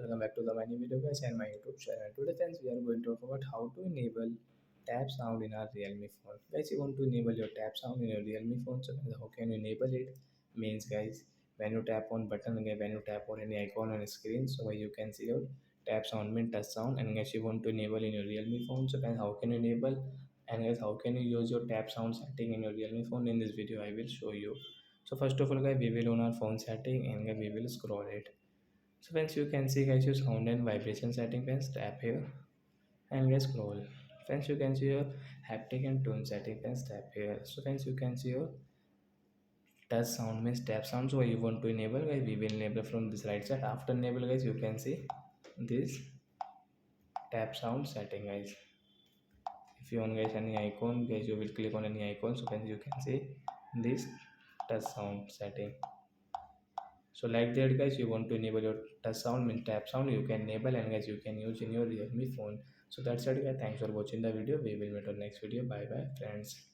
welcome back to the my new video guys and my YouTube channel. Today friends we are going to talk about how to enable tap sound in our Realme phone. Guys, you want to enable your tap sound in your Realme phone, so guys, how can you enable it? Means guys, when you tap on button, okay, when you tap on any icon on the screen, so you can see your tap sound mean touch sound, and guys you want to enable in your Realme phone, so guys how can you enable, and guys how can you use your tap sound setting in your Realme phone? In this video I will show you. So first of all guys, we will on our phone setting and guys, we will scroll it. So friends, you can see guys your sound and vibration setting. Friends, tap here and guys scroll. Friends, you can see your haptic and tone setting. Friends, tap here. So friends, you can see your touch sound means tap sound. So you want to enable guys, we will enable from this right side. After enable guys, you can see this tap sound setting guys. If you want guys any icon guys, you will click on any icon. So friends, you can see this touch sound setting. So like that guys, you want to enable your touch sound means tap sound, you can enable, and guys you can use in your Realme phone. So that's it guys, thanks for watching the video. We will meet on next video. Bye bye friends.